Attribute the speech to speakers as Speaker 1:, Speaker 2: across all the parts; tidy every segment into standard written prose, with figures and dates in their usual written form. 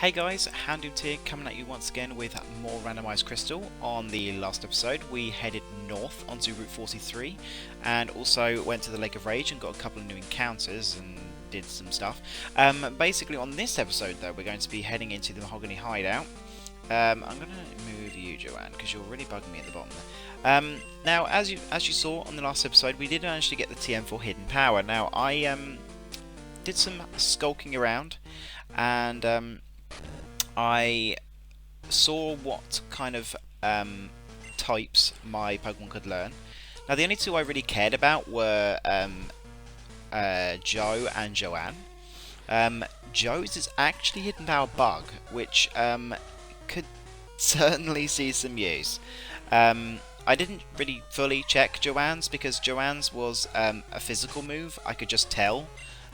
Speaker 1: Hey guys, Dupes here, coming at you once again with more randomised crystal. On the last episode we headed north onto Route 43 and also went to the Lake of Rage and got a couple of new encounters and did some stuff. Basically on this episode though we're going to be heading into the Mahogany Hideout. I'm going to move you, Joanne, because you're really bugging me at the bottom there. Now as you saw on the last episode we did manage to get the TM4 hidden power. Now I did some skulking around and I saw what kind of types my Pokemon could learn. Now the only two I really cared about were Joe and Joanne. Joe's is actually hidden power bug, which could certainly see some use. I didn't really fully check Joanne's because Joanne's was a physical move. I could just tell.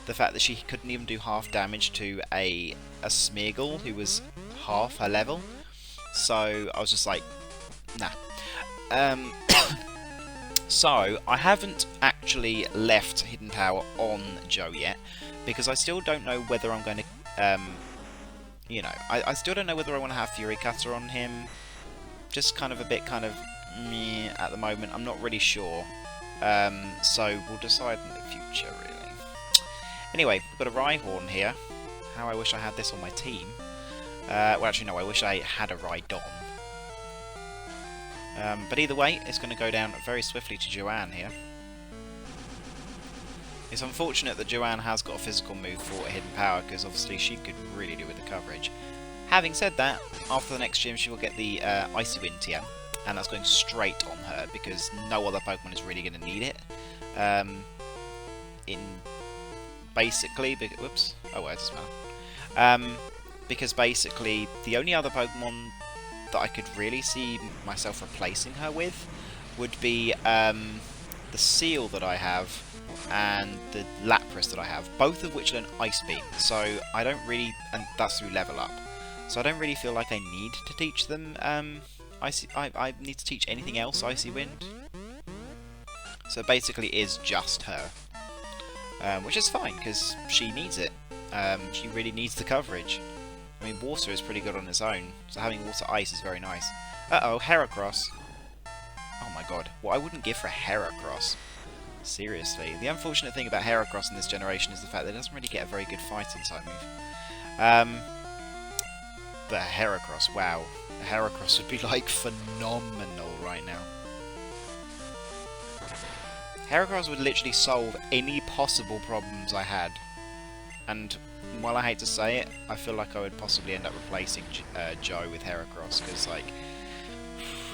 Speaker 1: The fact that she couldn't even do half damage to a Smeargle who was half her level. So I was just like, nah. So I haven't actually left Hidden Power on Joe yet, because I still don't know whether I'm going to, I still don't know whether I want to have Fury Cutter on him. Just kind of a bit meh at the moment. I'm not really sure. So we'll decide in the future, really. Anyway, we've got a Rhyhorn here. How I wish I had this on my team. Well, actually, no, I wish I had a Rhydon. But either way, it's going to go down very swiftly to Joanne here. It's unfortunate that Joanne has got a physical move for a hidden power, because obviously she could really do with the coverage. Having said that, after the next gym she will get the Icy Wind TM, and that's going straight on her, because no other Pokemon is really going to need it. Basically, whoops, oh well, it doesn't matter. Because basically, the only other Pokemon that I could really see myself replacing her with would be the Seal that I have and the Lapras that I have, both of which learn Ice Beam. So I don't really, and that's through level up. So I don't really feel like I need to teach them I need to teach anything else Icy Wind. So basically, it is just her. Which is fine, because she needs it. She really needs the coverage. I mean, Water is pretty good on its own, so having Water Ice is very nice. Uh-oh, Heracross. Oh my god, what I wouldn't give for a Heracross. Seriously. The unfortunate thing about Heracross in this generation is the fact that it doesn't really get a very good fighting type move. But a Heracross, wow. A Heracross would be, like, phenomenal right now. Heracross would literally solve any possible problems I had. And while I hate to say it, I feel like I would possibly end up replacing Joe with Heracross, because, like,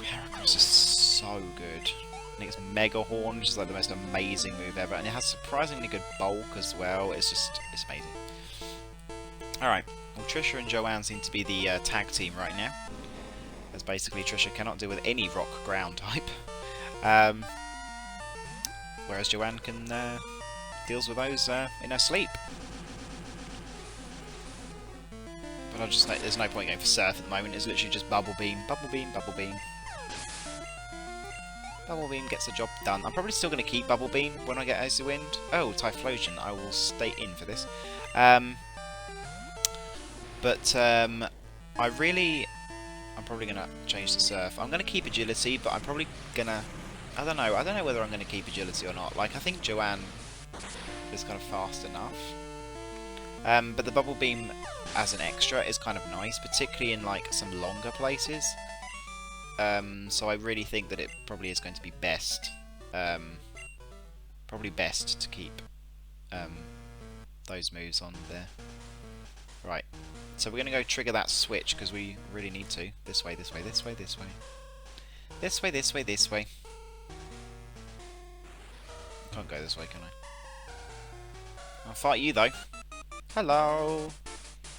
Speaker 1: Heracross is so good. And it's Mega Horn, which is like the most amazing move ever, and it has surprisingly good bulk as well. It's amazing. Alright, well, Trisha and Joanne seem to be the tag team right now, as basically Trisha cannot deal with any rock ground type. Whereas Joanne can deals with those in her sleep. But I'll just there's no point going for Surf at the moment. It's literally just Bubble Beam, Bubble Beam, Bubble Beam. Bubble Beam gets the job done. I'm probably still going to keep Bubble Beam when I get Icy Wind. Oh, Typhlosion. I will stay in for this. I'm probably going to change to Surf. I'm going to keep Agility, but I'm probably going to... I don't know whether I'm going to keep Agility or not. Like, I think Joanne is kind of fast enough. But the Bubble Beam as an extra is kind of nice, particularly in, like, some longer places. So I really think that it probably is going to be best. Probably best to keep those moves on there. Right. So we're going to go trigger that switch, because we really need to. This way, this way, this way, this way. This way, this way, this way. Can't go this way, can I? I'll fight you, though. Hello!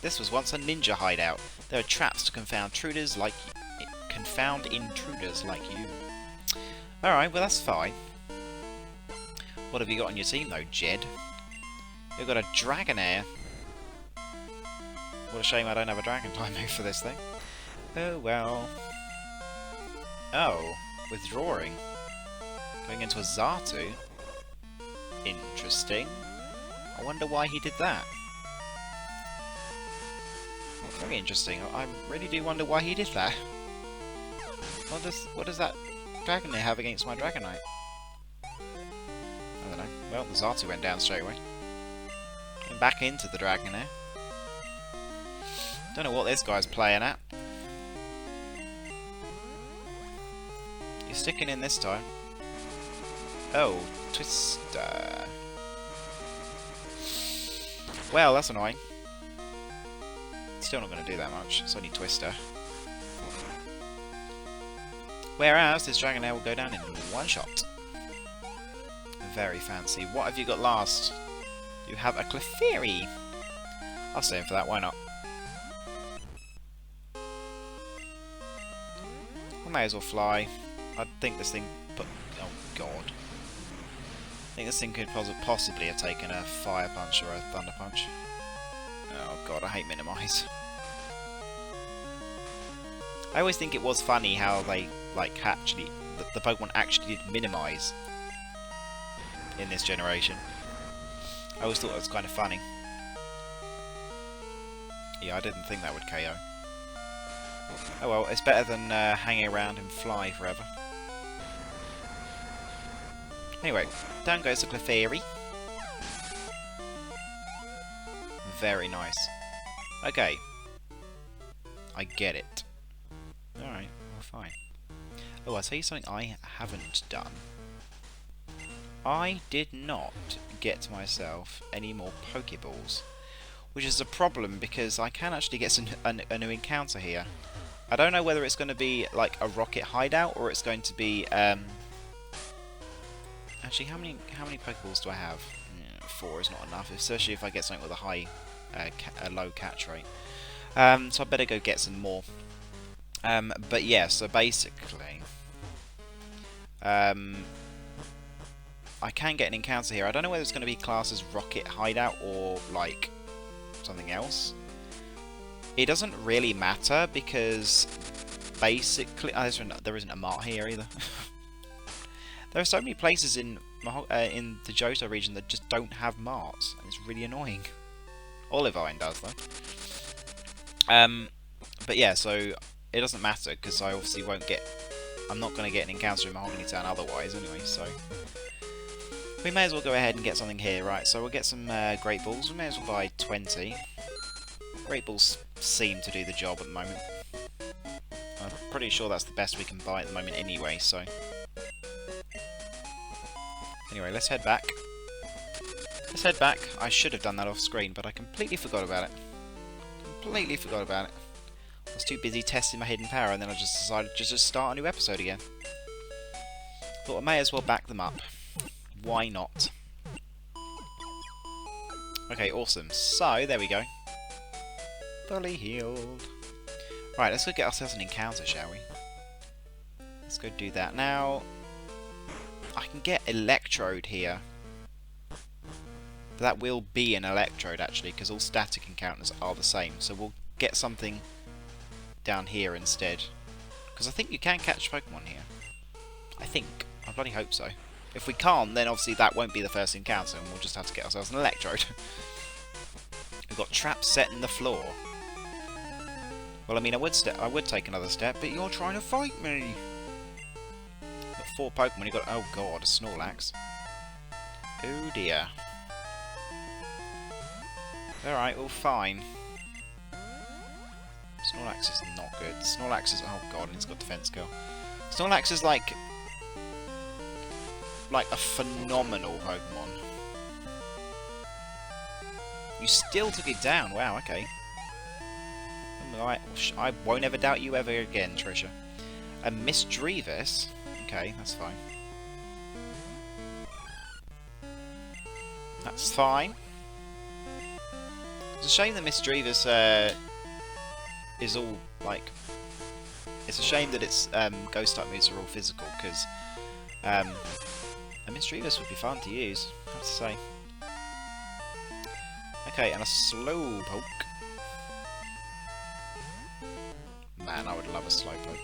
Speaker 1: This was once a ninja hideout. There are traps to confound intruders like you. Alright, well that's fine. What have you got on your team, though, Jed? You've got a Dragonair. What a shame I don't have a Dragon type move for this thing. Oh well. Oh, withdrawing. Going into a Xatu. Interesting. I wonder why he did that. Very interesting. I really do wonder why he did that. What does that Dragonair have against my Dragonite? I don't know. Well, the Xatu went down straight away. Came back into the Dragonair. Don't know what this guy's playing at. You're sticking in this time. Oh, Twister. Well, that's annoying. Still not going to do that much. It's only Twister. Whereas this Dragonair will go down in one shot. Very fancy. What have you got last? You have a Clefairy. I'll stay in for that, why not? I may as well fly. I think this thing... oh god. I think this thing could possibly have taken a Fire Punch or a Thunder Punch. Oh god, I hate Minimise. I always think it was funny how they, like, actually... the Pokemon actually did Minimise in this generation. I always thought it was kind of funny. Yeah, I didn't think that would KO. Oh well, it's better than hanging around and fly forever. Anyway, down goes the Clefairy. Very nice. Okay. I get it. Alright, well fine. Oh, I'll tell you something I haven't done. I did not get myself any more Pokeballs. Which is a problem because I can actually get a new encounter here. I don't know whether it's going to be like a Rocket Hideout or it's going to be... actually, how many Pokeballs do I have? 4 is not enough, especially if I get something with a low catch rate. So I better go get some more. But yeah, so basically... I can get an encounter here. I don't know whether it's going to be classed as Rocket Hideout or like something else. It doesn't really matter because basically there isn't a mart here either. There are so many places in the Johto region that just don't have marts, and it's really annoying. Olivine does though. But yeah, so it doesn't matter because I obviously won't get. I'm not going to get an encounter in Mahogany Town otherwise, anyway. So we may as well go ahead and get something here, right? So we'll get some Great Balls. We may as well buy 20. Great Balls seem to do the job at the moment. I'm pretty sure that's the best we can buy at the moment anyway, so... Anyway, let's head back. Let's head back. I should have done that off screen, but I completely forgot about it. Completely forgot about it. I was too busy testing my hidden power, and then I just decided to just start a new episode again. Thought I may as well back them up. Why not? Okay, awesome. So, there we go. Fully healed. Right, let's go get ourselves an encounter, shall we? Let's go do that. Now, I can get Electrode here. But that will be an Electrode, actually, because all static encounters are the same. So we'll get something down here instead. Because I think you can catch Pokemon here. I think. I bloody hope so. If we can't, then obviously that won't be the first encounter, and we'll just have to get ourselves an Electrode. We've got traps set in the floor. Well, I mean, I would take another step, but you're trying to fight me. Got 4 Pokemon. You got, oh god, a Snorlax. Oh dear. All right, well, fine. Snorlax is not good. Snorlax is, oh god, and he's got Defense Curl. Snorlax is like a phenomenal Pokemon. You still took it down. Wow, okay. Alright, I won't ever doubt you ever again, Trisha. A Misdreavus? Okay, that's fine. That's fine. It's a shame that Misdreavus is all, like... It's a shame that its Ghost-type moves are all physical, because a Misdreavus would be fun to use, I have to say. Okay, and a Slowpoke. Man, I would love a Slowpoke.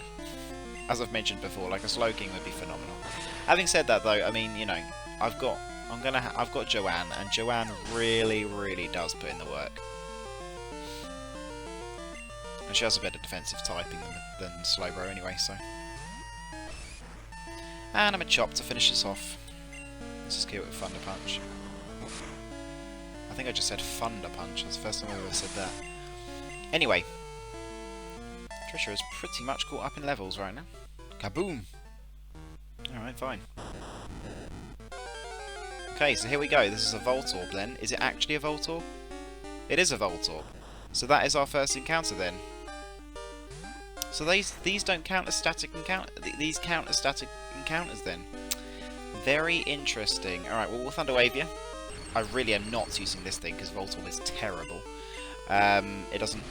Speaker 1: As I've mentioned before, like a Slowking would be phenomenal. Having said that, though, I mean, you know, I've got Joanne, and Joanne really, really does put in the work. And she has a better defensive typing than Slowbro anyway, so... And I'm a Chop to finish this off. Let's just kill it with Thunder Punch. I think I just said Thunder Punch. That's the first time I've ever said that. Anyway. Trisha is pretty much caught up in levels right now. Kaboom! Alright, fine. Okay, so here we go. This is a Voltorb then. Is it actually a Voltorb? It is a Voltorb. So that is our first encounter then. So these don't count as static these count as static encounters then. Very interesting. Alright, well, we'll Thunder Wave you. I really am not using this thing because Voltorb is terrible. It doesn't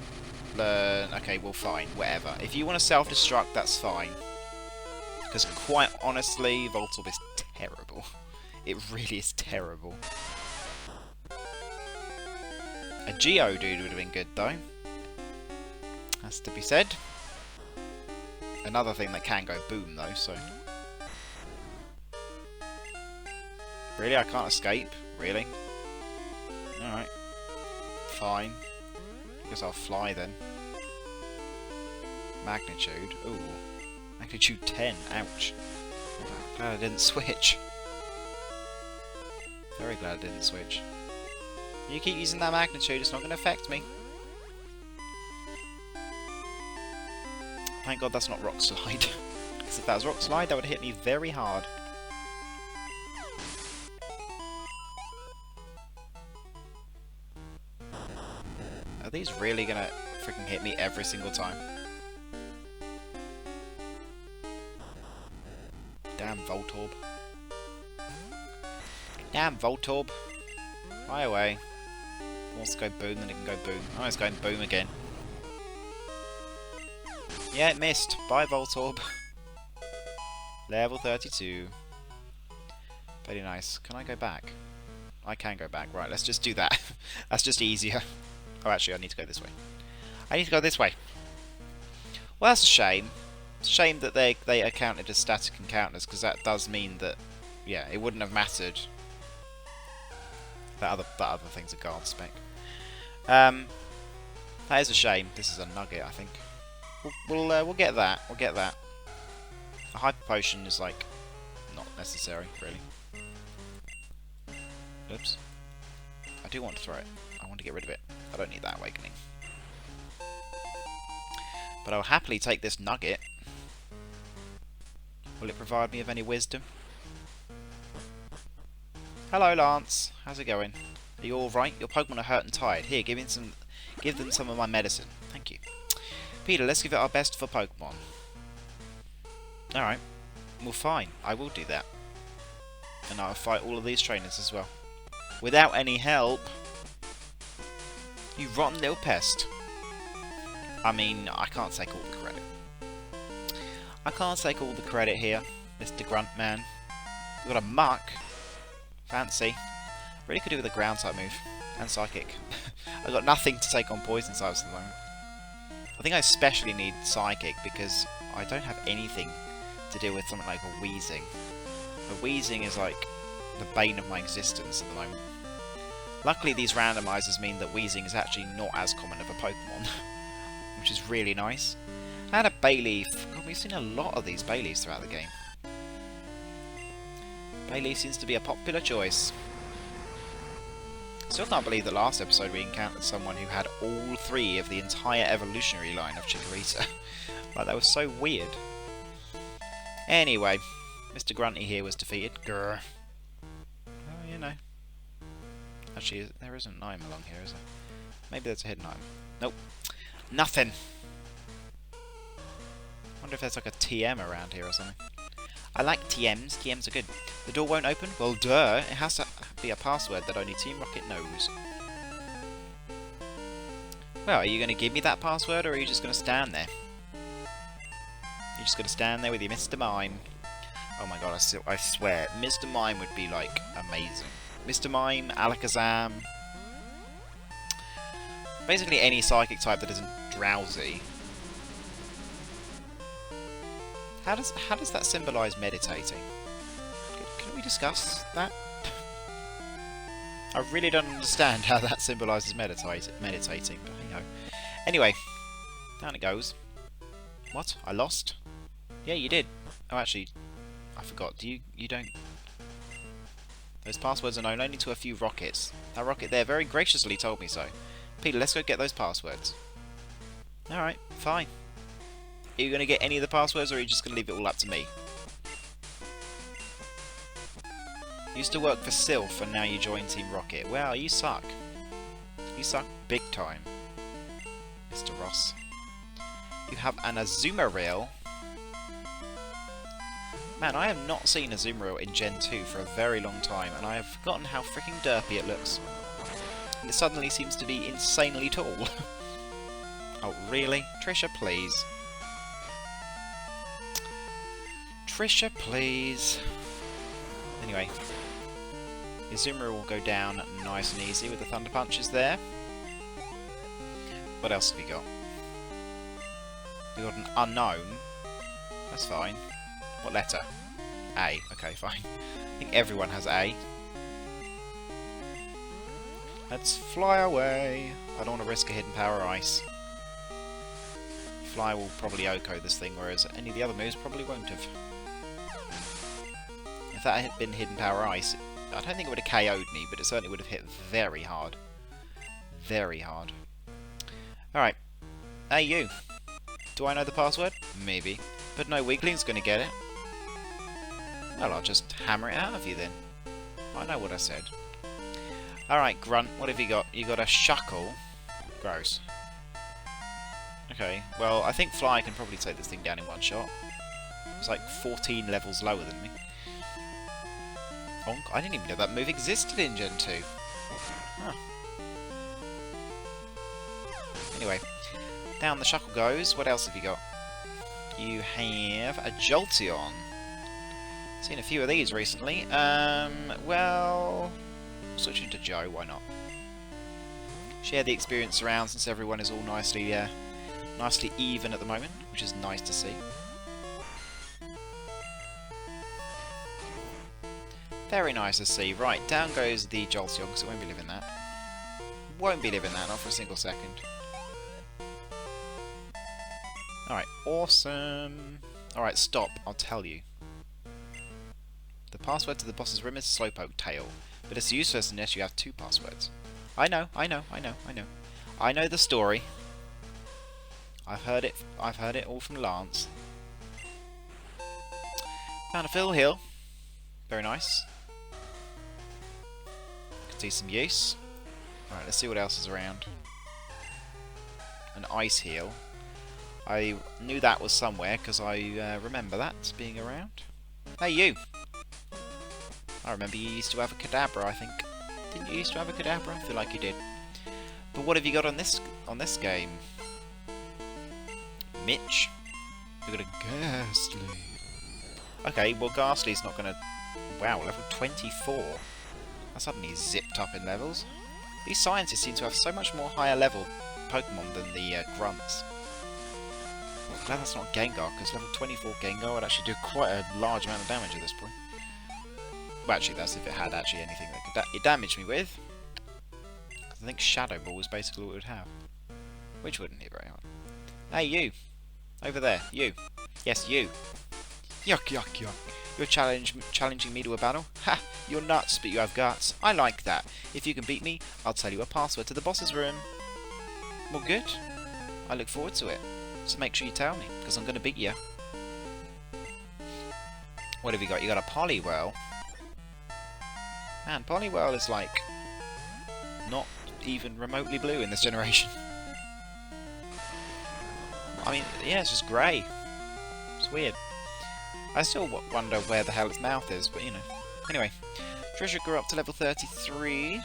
Speaker 1: learn... Okay, well, fine. Whatever. If you want to self-destruct, that's fine. Because quite honestly, Voltorb is terrible. It really is terrible. A Geodude would have been good, though. Has to be said. Another thing that can go boom, though, so... Really? I can't escape? Really? Alright. Fine. Guess I'll fly, then. Magnitude. Ooh. Magnitude 10. Ouch. Glad I didn't switch. Very glad I didn't switch. You keep using that magnitude, it's not going to affect me. Thank God that's not Rock Slide. Because if that was Rock Slide, that would hit me very hard. Are these really going to freaking hit me every single time? Damn Voltorb. Damn Voltorb. Fly away. Wants to go boom, then it can go boom. Oh, it's going boom again. Yeah, it missed. Bye, Voltorb. Level 32. Very nice. Can I go back? I can go back. Right, let's just do that. That's just easier. Oh, actually, I need to go this way. I need to go this way. Well, that's a shame. It's a shame that they are counted as static encounters, because that does mean that, yeah, it wouldn't have mattered. That other thing's a guard spec. That is a shame. This is a nugget, I think. We'll get that. We'll get that. A hyper potion is like not necessary, really. Oops. I do want to throw it. I want to get rid of it. I don't need that awakening. But I'll happily take this nugget. Will it provide me with any wisdom? Hello, Lance. How's it going? Are you alright? Your Pokemon are hurt and tired. Here, give them some of my medicine. Thank you. Peter, let's give it our best for Pokemon. Alright. Well, fine. I will do that. And I'll fight all of these trainers as well. Without any help. You rotten little pest. I mean, I can't take all the credit. I can't take all the credit here, Mr. Gruntman. We've got a Muck. Fancy. Really could do with a ground type move. And Psychic. I've got nothing to take on poison types at the moment. I think I especially need Psychic because I don't have anything to deal with something like a Weezing. A Weezing is like the bane of my existence at the moment. Luckily these randomizers mean that Weezing is actually not as common of a Pokemon. Which is really nice. And a Bayleaf. God, we've seen a lot of these Bayleafs throughout the game. Bayleaf seems to be a popular choice. Still can't believe that last episode we encountered someone who had all three of the entire evolutionary line of Chikorita. Like, that was so weird. Anyway, Mr. Grunty here was defeated. Grr. Oh, you know. Actually, there isn't an item along here, is there? Maybe there's a hidden item. Nope. Nothing! Wonder if there's like a TM around here or something. I like TMs. TMs are good. The door won't open? Well, duh. It has to be a password that only Team Rocket knows. Well, are you going to give me that password, or are you just going to stand there? You're just going to stand there with your Mr. Mime. Oh my god, I swear. Mr. Mime would be, like, amazing. Mr. Mime, Alakazam. Basically any psychic type that isn't drowsy. How does that symbolise meditating? Can we discuss that? I really don't understand how that symbolises meditating, but you know. Anyway, Down it goes. What? I lost? Yeah, you did. Oh, actually, I forgot. You don't... Those passwords are known only to a few rockets. That rocket there very graciously told me so. Peter, let's go get those passwords. Alright, fine. Are you going to get any of the passwords, or are you just going to leave it all up to me? You used to work for Sylph, and now you join Team Rocket. Well, you suck. You suck big time, Mr. Ross. You have an Azumarill. Man, I have not seen Azumarill in Gen 2 for a very long time, and I have forgotten how freaking derpy it looks. And it suddenly seems to be insanely tall. Oh, really? Trisha, please. Trisha, please. Anyway. Azumarill will go down nice and easy with the Thunder Punches there. What else have you got? You got an unknown. That's fine. What letter? A. Okay, fine. I think everyone has A. Let's fly away. I don't want to risk a Hidden Power Ice. Fly will probably OHKO this thing, whereas any of the other moves probably won't have. If that had been Hidden Power Ice, I don't think it would have KO'd me, but it certainly would have hit very hard. Very hard. Alright. Hey, you. Do I know the password? Maybe. But no weakling's going to get it. Well, I'll just hammer it out of you then. I know what I said. Alright, Grunt, what have you got? You got a Shuckle. Gross. Okay, well, I think Fly can probably take this thing down in one shot. It's like 14 levels lower than me. Honk, I didn't even know that move existed in Gen 2. Huh. Anyway, down the Shuckle goes. What else have you got? You have a Jolteon. Seen a few of these recently. Well, switching to Joe, why not? Share the experience around since everyone is all nicely even at the moment, which is nice to see. Very nice to see. Right, down goes the Jolteon, because it won't be living that. Won't be living that, not for a single second. Alright, awesome. Alright, stop, I'll tell you. The password to the boss's room is Slowpoke Tail, but it's useless unless you have two passwords. I know. I know the story. I've heard it all from Lance. Found a Fill Heal. Very nice. Could see some use. Alright, let's see what else is around. An Ice Heal. I knew that was somewhere because I remember that being around. Hey, you! I remember you used to have a Kadabra, I think. Didn't you used to have a Kadabra? I feel like you did. But what have you got on this game? Mitch? You got a Ghastly. Okay, well Ghastly's not gonna... Wow, level 24. I suddenly zipped up in levels. These scientists seem to have so much more higher level Pokemon than the grunts. I'm glad that's not Gengar, because level 24 Gengar would actually do quite a large amount of damage at this point. Well, actually, that's if it had actually anything that could damage me with. I think Shadow Ball was basically what it would have. Which wouldn't hit very hard. Hey, you! Over there, you! Yes, you! Yuck, yuck, yuck! You're challenging me to a battle? Ha! You're nuts, but you have guts. I like that. If you can beat me, I'll tell you a password to the boss's room. Well, good. I look forward to it. So make sure you tell me, because I'm going to beat you. What have you got? You got a Poliwhirl. Man, Poliwhirl is like not even remotely blue in this generation. I mean, yeah, it's just grey. It's weird. I still wonder where the hell its mouth is, but you know. Anyway, Trisha grew up to level 33.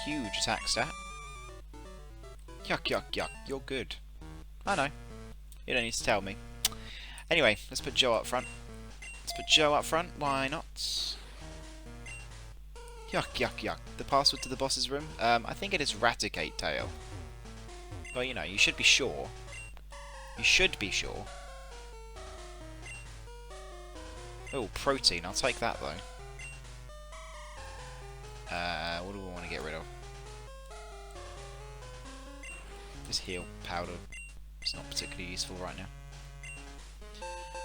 Speaker 1: Huge attack stat. Yuck, yuck, yuck. You're good. I know. You don't need to tell me. Anyway, let's put Joe up front. Why not? Yuck, yuck, yuck. The password to the boss's room? I think it is Raticate Tail. Well, you know, you should be sure. You should be sure. Oh, protein. I'll take that, though. What do we want to get rid of? Just heal powder. It's not particularly useful right now.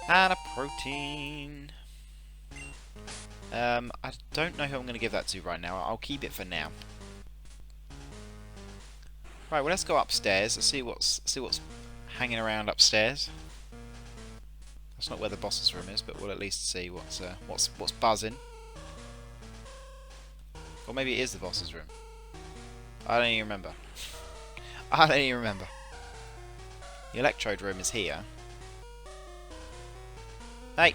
Speaker 1: And a protein. I don't know who I'm going to give that to right now. I'll keep it for now. Right, well, let's go upstairs. Let's see what's hanging around upstairs. That's not where the boss's room is, but we'll at least see what's buzzing. Or maybe it is the boss's room. I don't even remember. I don't even remember. The electrode room is here. Hey!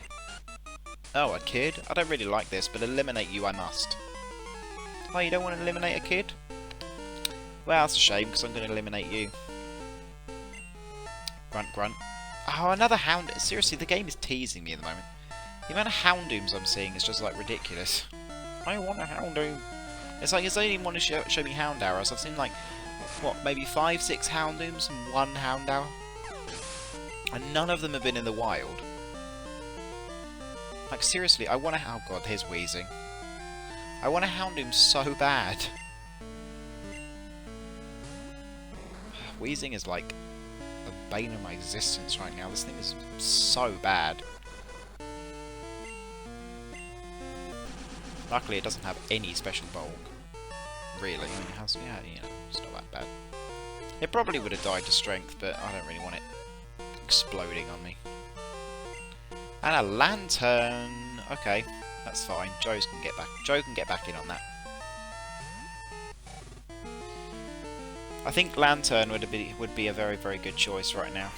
Speaker 1: Oh, a kid? I don't really like this, but eliminate you I must. Oh, you don't want to eliminate a kid? Well, that's a shame, because I'm going to eliminate you. Grunt, grunt. Oh, another hound. Seriously, the game is teasing me at the moment. The amount of Houndooms I'm seeing is just, like, ridiculous. I want a Houndoom. It's like, it's only want to show me Hound Arrows. I've seen, like, what, maybe 5, 6 Houndooms and 1 Hound Arrow? And none of them have been in the wild. Like, seriously, I want a... Oh, God, here's Wheezing. I want a Houndoom so bad. Wheezing is, like, the bane of my existence right now. This thing is so bad. Luckily, it doesn't have any special bulk. Really. I mean, it has... Yeah, you know, it's not that bad. It probably would have died to strength, but I don't really want it exploding on me. And a lantern. Okay, that's fine. Joe can get back in on that. I think lantern would be a very, very good choice right now,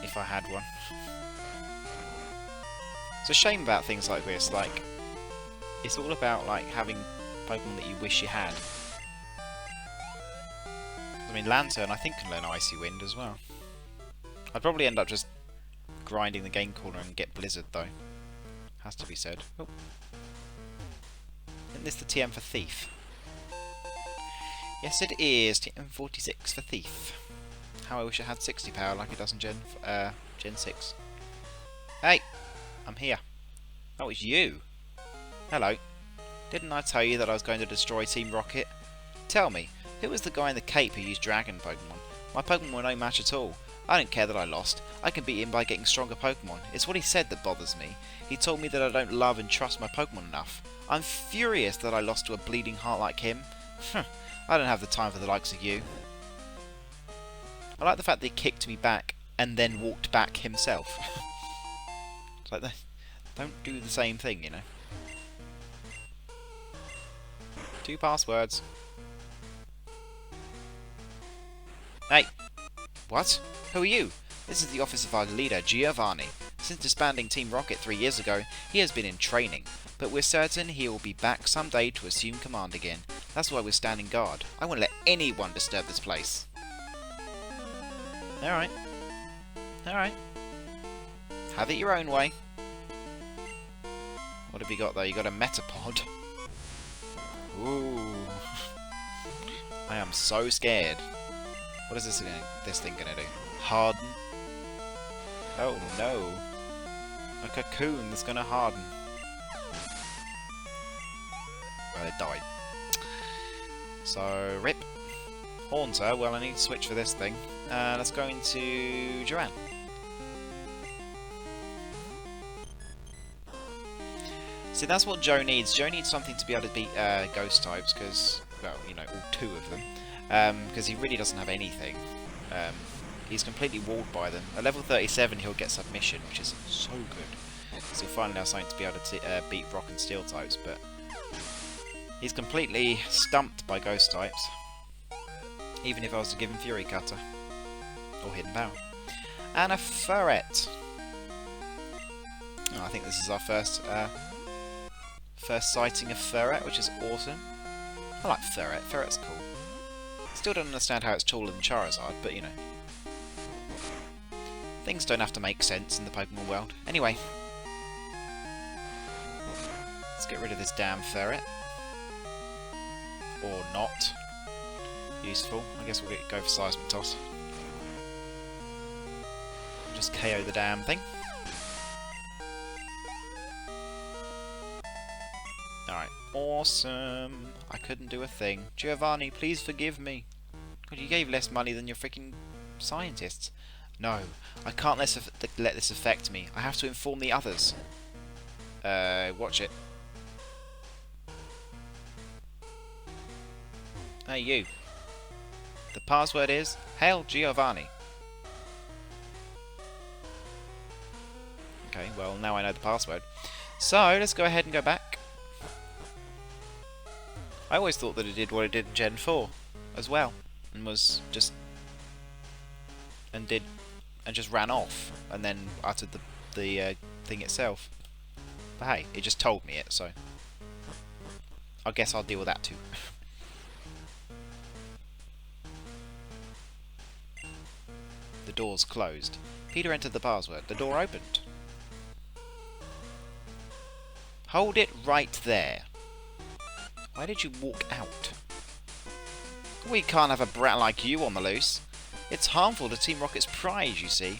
Speaker 1: if I had one. It's a shame about things like this. Like, it's all about like having Pokemon that you wish you had. I mean, lantern I think can learn Icy Wind as well. I'd probably end up just grinding the game corner and get Blizzard though. Has to be said. Oh. Isn't this the TM for Thief? Yes, it is. TM 46 for Thief. How I wish it had 60 power like it does in Gen 6. Hey! I'm here. Oh, it's you. Hello. Didn't I tell you that I was going to destroy Team Rocket? Tell me, who was the guy in the cape who used Dragon Pokemon? My Pokemon were no match at all. I don't care that I lost. I can beat him by getting stronger Pokemon. It's what he said that bothers me. He told me that I don't love and trust my Pokemon enough. I'm furious that I lost to a bleeding heart like him. I don't have the time for the likes of you. I like the fact that he kicked me back and then walked back himself. It's like, don't do the same thing, you know. 2 passwords. Hey! What? Who are you? This is the office of our leader, Giovanni. Since disbanding Team Rocket 3 years ago, he has been in training, but we're certain he will be back someday to assume command again. That's why we're standing guard. I won't let anyone disturb this place. Alright. Alright. Have it your own way. What have you got though? You got a Metapod. Ooh. I am so scared. What is this thing gonna do? Harden? Oh no. A cocoon that's gonna harden. Well, it died. So, rip. Haunter, well I need to switch for this thing. Let's go into Duran. See, that's what Joe needs. Joe needs something to be able to beat ghost types, because, well, you know, all 2 of them. Because he really doesn't have anything. He's completely walled by them. At level 37 he'll get Submission, which is so good. So he'll finally have something to be able to beat Rock and Steel types, but he's completely stumped by ghost types. Even if I was to give him Fury Cutter. Or Hidden Power. And a Ferret. Oh, I think this is our first sighting of Ferret, which is awesome. I like Ferret. Ferret's cool. Still don't understand how it's taller than Charizard, but you know. Things don't have to make sense in the Pokemon world. Anyway. Let's get rid of this damn Ferret. Or not. Useful. I guess we'll go for Seismic Toss. Just KO the damn thing. Alright. Awesome. I couldn't do a thing. Giovanni, please forgive me. God, you gave less money than your freaking Scientists. No, I can't let this affect me. I have to inform the others. Watch it. Hey, you. The password is Hail Giovanni. Okay, well, now I know the password. So, let's go ahead and go back. I always thought that it did what it did in Gen 4 as well. And was just... And just ran off. And then uttered the thing itself. But hey, it just told me it, so... I guess I'll deal with that too. The door's closed. Peter entered the password. The door opened. Hold it right there. Why did you walk out? We can't have a brat like you on the loose. It's harmful to Team Rocket's pride, you see.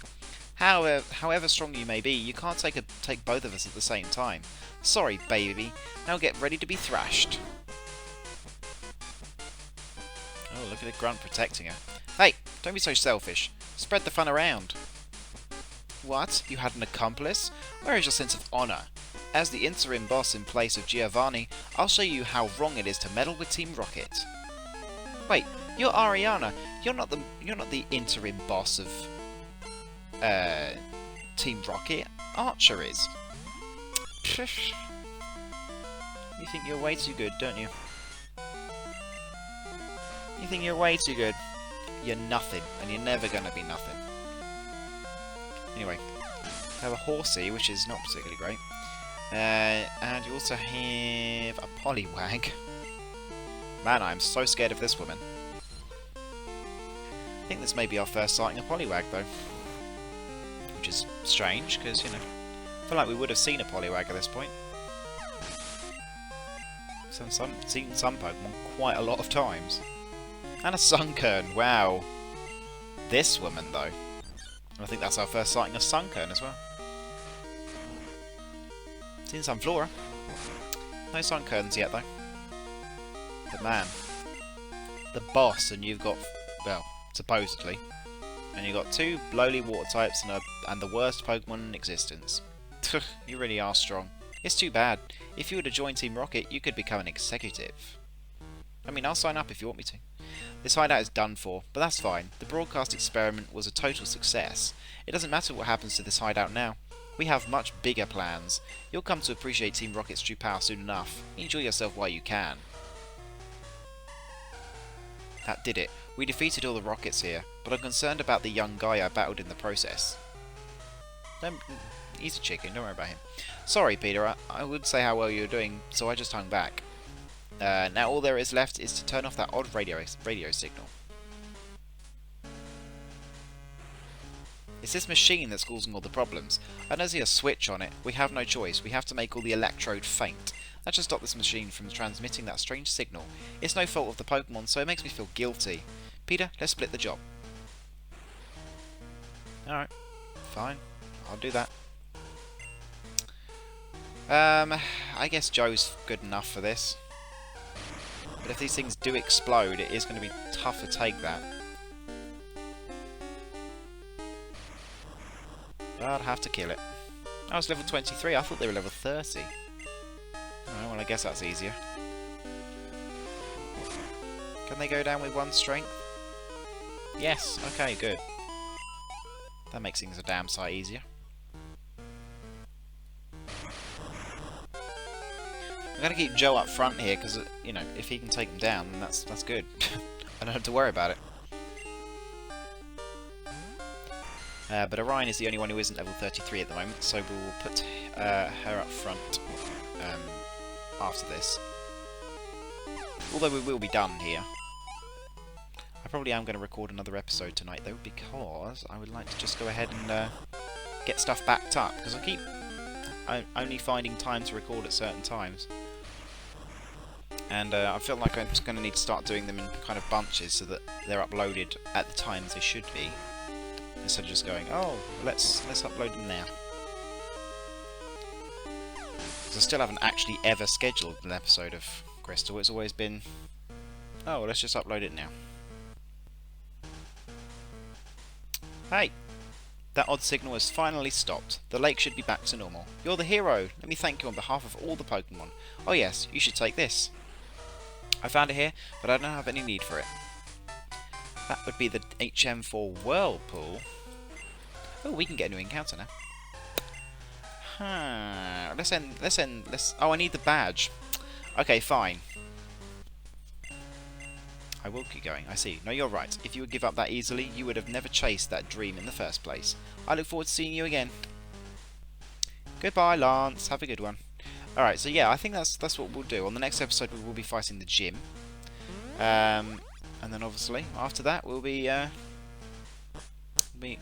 Speaker 1: However strong you may be, you can't take both of us at the same time. Sorry, baby. Now get ready to be thrashed. Oh, look at the grunt protecting her. Hey, don't be so selfish. Spread the fun around. What? You had an accomplice? Where is your sense of honour? As the interim boss in place of Giovanni, I'll show you how wrong it is to meddle with Team Rocket. Wait, you're Ariana. You're not the interim boss of Team Rocket. Archer is. You think you're way too good, don't you? You think you're way too good. You're nothing, and you're never gonna be nothing. Anyway, we have a horsey, which is not particularly great. And you also have a Poliwag. Man, I'm so scared of this woman. I think this may be our first sighting of Poliwag, though. Which is strange, because, you know, I feel like we would have seen a Poliwag at this point. Seen some Pokemon quite a lot of times. And a Sunkern, wow. This woman, though. I think that's our first sighting of Sunkern as well. Seen some Flora. No Sunkerns yet, though. But man, the boss, and you've got, well, supposedly, and you've got two lowly water types and the worst Pokemon in existence. You really are strong. It's too bad. If you were to join Team Rocket, you could become an executive. I mean, I'll sign up if you want me to. This hideout is done for, but that's fine. The broadcast experiment was a total success. It doesn't matter what happens to this hideout now. We have much bigger plans. You'll come to appreciate Team Rocket's true power soon enough. Enjoy yourself while you can. That did it. We defeated all the Rockets here, but I'm concerned about the young guy I battled in the process. He's a chicken, don't worry about him. Sorry, Peter, I would say how well you're doing, so I just hung back. Now all there is left is to turn off that odd radio signal. It's this machine that's causing all the problems. I don't see a switch on it. We have no choice. We have to make all the electrode faint. That should stop this machine from transmitting that strange signal. It's no fault of the Pokemon, so it makes me feel guilty. Peter, let's split the job. Alright, fine. I'll do that. I guess Joe's good enough for this. But if these things do explode, it is going to be tough to take that. I'd have to kill it. I was level 23, I thought they were level 30. Oh, well, I guess that's easier. Can they go down with 1 strength? Yes, okay, good. That makes things a damn sight easier. I'm going to keep Joe up front here, because, you know, if he can take them down, then that's good. I don't have to worry about it. But Orion is the only one who isn't level 33 at the moment, so we will put her up front after this. Although we will be done here. I probably am going to record another episode tonight, though, because I would like to just go ahead and get stuff backed up, because I keep only finding time to record at certain times. And I feel like I'm just going to need to start doing them in kind of bunches so that they're uploaded at the times they should be. Instead of just going, oh, let's upload them now. Because I still haven't actually ever scheduled an episode of Crystal. It's always been, oh, let's just upload it now. Hey! That odd signal has finally stopped. The lake should be back to normal. You're the hero! Let me thank you on behalf of all the Pokémon. Oh yes, you should take this. I found it here, but I don't have any need for it. That would be the HM4 Whirlpool. Oh, we can get a new encounter now. Let's... Oh, I need the badge. Okay, fine. I will keep going. I see. No, you're right. If you would give up that easily, you would have never chased that dream in the first place. I look forward to seeing you again. Goodbye, Lance. Have a good one. Alright, so yeah, I think that's what we'll do. On the next episode, we will be fighting the gym. And then obviously, after that, we'll be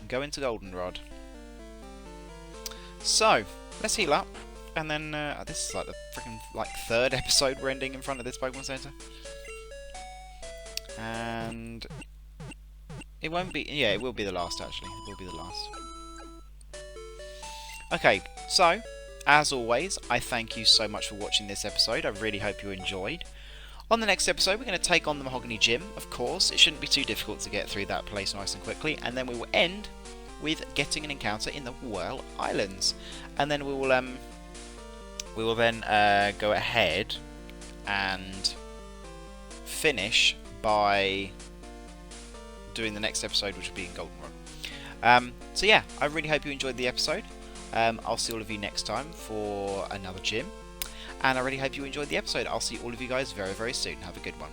Speaker 1: going to Goldenrod. So, let's heal up. And then, this is like the freaking third episode we're ending in front of this Pokemon Center. And it won't be... Yeah, it will be the last, actually. It will be the last. Okay, so, as always, I thank you so much for watching this episode. I really hope you enjoyed. On the next episode, we're going to take on the Mahogany Gym, of course. It shouldn't be too difficult to get through that place nice and quickly. And then we will end with getting an encounter in the Whirl Islands. And then we will then go ahead and finish by doing the next episode, which will be in Goldenrod. So yeah, I really hope you enjoyed the episode. I'll see all of you next time for another gym. And I really hope you enjoyed the episode. I'll see all of you guys very, very soon. Have a good one.